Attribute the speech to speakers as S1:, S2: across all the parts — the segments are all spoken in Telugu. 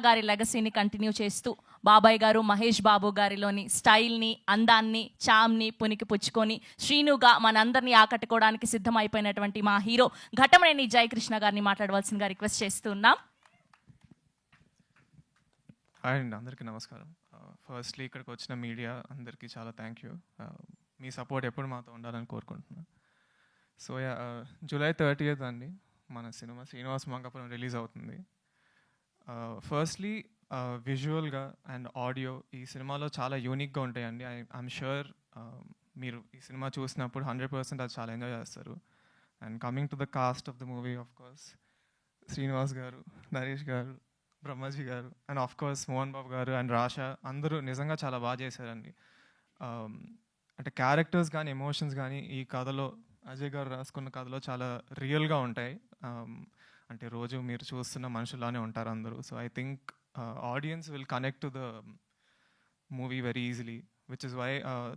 S1: గారి లెగసీని కంటిన్యూ చేస్తూ బాబాయ్ గారు మహేష్ బాబు గారిలోని స్టైల్ని, అందాన్ని, చామ్ని పునికి పుచ్చుకొని శ్రీనుగా మనందరినీ ఆకట్టుకోవడానికి సిద్ధమైపోయినటువంటి మా హీరో ఘటమనేని జయకృష్ణ గారిని మాట్లాడవలసిందిగా రిక్వెస్ట్ చేస్తున్నాం.
S2: హాయ్ అండి, అందరికీ నమస్కారం. ఫస్ట్లీ ఇక్కడికి వచ్చిన మీడియా అందరికీ చాలా థ్యాంక్ యూ. మీ సపోర్ట్ ఎప్పుడు మాతో ఉండాలని కోరుకుంటున్నాను. సో జూలై 30th అండి మన సినిమా శ్రీనివాస్ మంగాపురం రిలీజ్ అవుతుంది. ఫస్ట్లీ విజువల్గా అండ్ ఆడియో ఈ సినిమాలో చాలా యూనిక్గా ఉంటాయండి. ఐఎమ్ షూర్ మీరు ఈ సినిమా చూసినప్పుడు 100% అది చాలా ఎంజాయ్ చేస్తారు. And coming to the cost of the movie, of course Srinivas గారు, నరేష్ గారు, బ్రహ్మాజీ గారు and of course Mohan Babu గారు అండ్ రాషా అందరూ నిజంగా చాలా బాగా చేశారండి. అంటే క్యారెక్టర్స్ కానీ ఎమోషన్స్ కానీ ఈ కథలో అజయ్ గారు రాసుకున్న కథలో చాలా రియల్గా ఉంటాయి. అంటే రోజు మీరు చూస్తున్న మనుషుల్లానే ఉంటారు అందరూ. So I think audience will connect to the movie very easily, which is why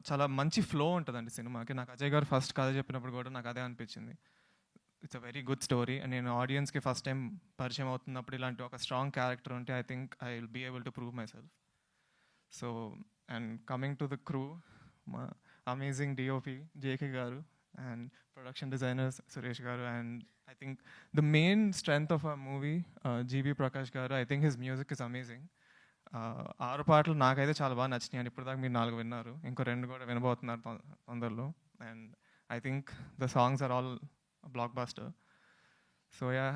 S2: చాలా మంచి ఫ్లో ఉంటుందండి సినిమాకి. నాకు అజయ్ గారు ఫస్ట్ కథ చెప్పినప్పుడు కూడా నాకు అదే అనిపించింది. It's a very good story. And నేను ఆడియన్స్కి ఫస్ట్ టైం పరిచయం అవుతున్నప్పుడు ఇలాంటి ఒక స్ట్రాంగ్ క్యారెక్టర్ ఉంటే I think I will be able to prove myself. So and coming to the crew, మా అమేజింగ్ డిఓపి జేకే గారు అండ్ ప్రొడక్షన్ డిజైనర్స్ సురేష్ గారు. And I think the main strength of a movie GV Prakash గారు. I think his music is amazing. 6 పాటలు నాకైతే చాలా బాగా నచ్చినాయి. అండ్ ఇప్పుడు దాకా మీరు 4 విన్నారు, ఇంకో 2 కూడా వినబోతున్నారు తొందరలో. And I think the songs are all blockbuster. So yeah,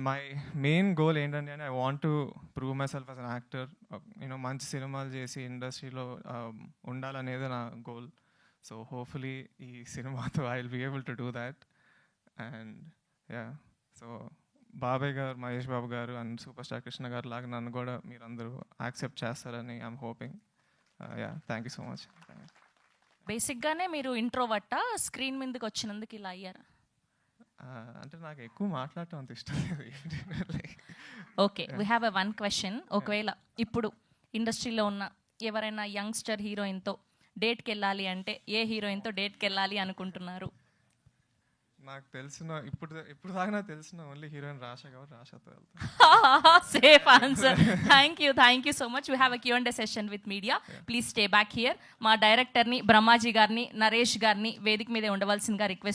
S2: my main goal ఏంటంటే I want to prove myself as an actor. మంచి సినిమాలు చేసి ఇండస్ట్రీలో ఉండాలనేది నా గోల్. సో హోప్ఫుల్లీ ఈ సినిమాతో I will be able to do that. And yeah, so బాబాయ్ గారు, మహేష్ బాబు గారు అండ్ సూపర్ స్టార్ కృష్ణ గారు లాగా నన్ను కూడా మీరందరూ యాక్సెప్ట్ చేస్తారని I'm hoping. Yeah, thank you so much.
S1: బేసిక్గానే మీరు ఇంట్రోవర్టా, స్క్రీన్ మీదకి వచ్చినందుకు ఇలా అయ్యారా?
S2: అంటే నాకు ఎక్కువ మాట్లాడటం అంత ఇష్టం లేదు.
S1: Okay, we have a one question. ఒకవేళ ఇప్పుడు ఇండస్ట్రీలో ఉన్న ఎవరైనా యంగ్స్టర్ హీరోయిన్తో డేట్కి వెళ్ళాలి అంటే ఏ హీరోయిన్తో డేట్కి వెళ్ళాలి అనుకుంటున్నారు?
S2: నాకు తెలిసిన ఇప్పుడు దాకా నాకు తెలిసిన ఓన్లీ హీరోయిన్ రాషా కాబట్టి రాషాతో వెళ్తాను.
S1: Safe answer. Thank you so much. We have a Q&A session with media. Please stay back here. మా డైరెక్టర్ని, బ్రహ్మాజీ గారిని, నరేష్ గారిని వేదిక మీదే ఉండవలసిందిగా రిక్వెస్ట్